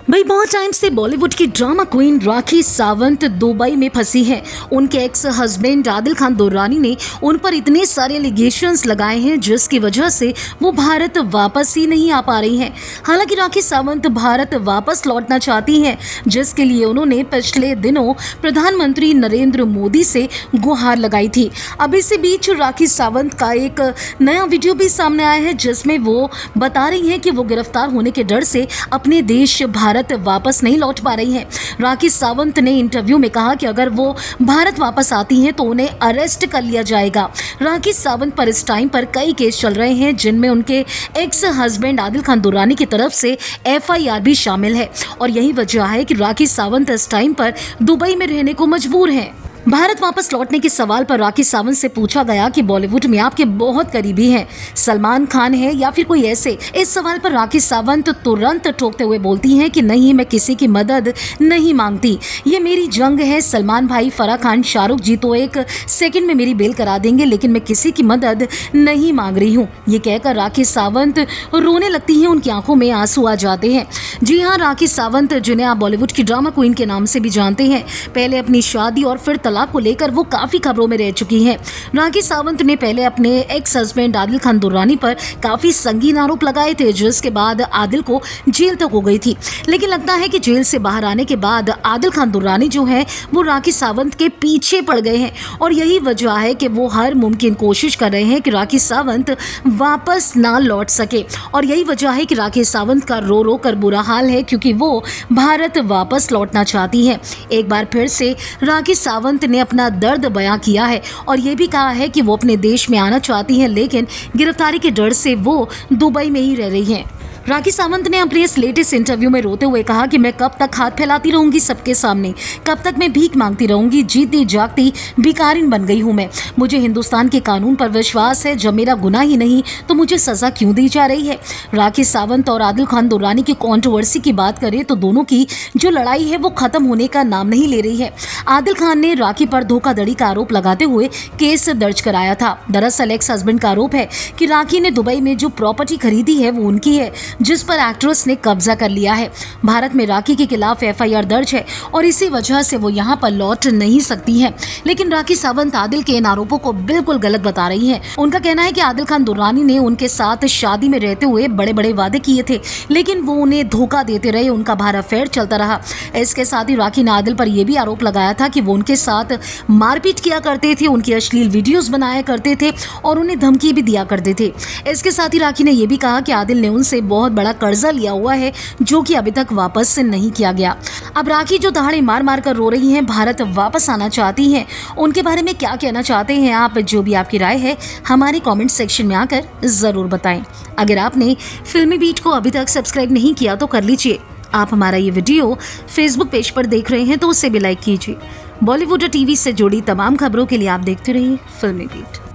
भाई बहुत टाइम से बॉलीवुड की drama queen Rakhi Sawant Dubai में फंसी है। उनके एक्स हस्बैंड आदिल खान दुर्रानी ने उन पर इतने सारे एलिगेशंस लगाए हैं जिसकी वजह से वो भारत वापस ही नहीं आ पा रही हैं। हालांकि राखी सावंत भारत वापस लौटना चाहती हैं, जिसके लिए उन्होंने पिछले दिनों प्रधानमंत्री नरेंद्र मोदी से गुहार लगाई थी। अब इसी बीच राखी सावंत का एक नया वीडियो भी सामने आया है जिसमें वो बता रही हैं कि वो गिरफ्तार होने के डर से अपने देश भारत वापस नहीं लौट पा रही हैं। राखी सावंत ने इंटरव्यू में कहा कि अगर वो भारत वापस आती हैं तो उन्हें अरेस्ट कर लिया जाएगा। राखी सावंत पर इस टाइम पर कई केस चल रहे हैं जिनमें उनके एक्स हस्बैंड आदिल खान दुर्रानी की तरफ से FIR भी शामिल है और यही वजह है कि राखी सावंत इस टाइम पर दुबई में रहने को मजबूर हैं। भारत वापस लौटने के सवाल पर राखी सावंत से पूछा गया कि बॉलीवुड में आपके बहुत करीबी हैं, सलमान खान है या फिर कोई ऐसे। इस सवाल पर राखी सावंत तुरंत टोकते हुए बोलती हैं कि नहीं, मैं किसी की मदद नहीं मांगती, ये मेरी जंग है। सलमान भाई, फराह खान, शाहरुख जी तो एक सेकंड में मेरी बेल करा देंगे, लेकिन मैं किसी की मदद नहीं मांग रही हूँ। ये कहकर राखी सावंत रोने लगती हैं, उनकी आंखों में आंसू आ जाते हैं। जी हाँ, राखी सावंत, जिन्हें आप बॉलीवुड की ड्रामा क्वीन के नाम से भी जानते हैं, पहले अपनी शादी और फिर तलाक को लेकर वो काफी खबरों में रह चुकी हैं। राखी सावंत ने पहले अपने एक्स हस्बैंड आदिल खान दुर्रानी पर काफी संगीन आरोप लगाए थे, जिसके बाद आदिल को जेल तक हो गई थी। लेकिन लगता है कि जेल से बाहर आने के बाद आदिल खान दुर्रानी जो है वो राखी सावंत के पीछे पड़ गए हैं और यही वजह है कि वो हर मुमकिन कोशिश कर रहे हैं कि राखी सावंत वापस ना लौट सके। और यही वजह है कि राखी सावंत का रो रो कर बुरा हाल है, क्योंकि वो भारत वापस लौटना चाहती है। एक बार फिर से राखी सावंत ने अपना दर्द बयां किया है और ये भी कहा है कि वो अपने देश में आना चाहती हैं, लेकिन गिरफ्तारी के डर से वो दुबई में ही रह रही हैं। राखी सावंत ने अपने इस लेटेस्ट इंटरव्यू में रोते हुए कहा कि मैं कब तक हाथ फैलाती रहूंगी सबके सामने, कब तक मैं भीख मांगती रहूंगी, जीती जागती भिखारिन बन गई हूं मैं। मुझे हिंदुस्तान के कानून पर विश्वास है, जब मेरा गुनाह ही नहीं तो मुझे सजा क्यों दी जा रही है। राखी सावंत और आदिल खान दुर्रानी की कंट्रोवर्सी की बात करें तो दोनों की जो लड़ाई है वो खत्म होने का नाम नहीं ले रही है। आदिल खान ने राखी पर धोखाधड़ी का आरोप लगाते हुए केस दर्ज कराया था। दरअसल एक्स हस्बैंड का आरोप है कि राखी ने दुबई में जो प्रॉपर्टी खरीदी है वो उनकी है, जिस पर एक्ट्रेस ने कब्जा कर लिया है। भारत में राखी के खिलाफ FIR दर्ज है और इसी वजह से वो यहाँ पर लौट नहीं सकती है। लेकिन राखी सावंत आदिल के इन आरोपों को बिल्कुल गलत बता रही है। उनका कहना है कि आदिल खान दुर्रानी ने उनके साथ शादी में रहते हुए बड़े बड़े वादे किए थे, लेकिन वो उन्हें धोखा देते रहे, उनका बाहर अफेयर चलता रहा। इसके साथ ही राखी ने आदिल पर यह भी आरोप लगाया था कि वो उनके साथ मारपीट किया करते थे, उनकी अश्लील वीडियोस बनाया करते थे और उन्हें धमकी भी दिया करते थे। इसके साथ ही राखी ने यह भी कहा कि आदिल ने उनसे बहुत बड़ा कर्जा लिया हुआ है जो कि अभी तक वापस नहीं किया गया। अब राखी जो दहाड़े मार मार कर रो रही हैं, भारत वापस आना चाहती हैं, उनके बारे में क्या कहना चाहते हैं आप? जो भी आपकी राय है हमारे कमेंट सेक्शन में आकर जरूर बताएं। अगर आपने फिल्मी बीट को अभी तक सब्सक्राइब नहीं किया तो कर लीजिए। आप हमारा ये वीडियो फेसबुक पेज पर देख रहे हैं तो उसे भी लाइक कीजिए। बॉलीवुड टीवी से जुड़ी तमाम खबरों के लिए आप देखते रहिए फिल्मी बीट।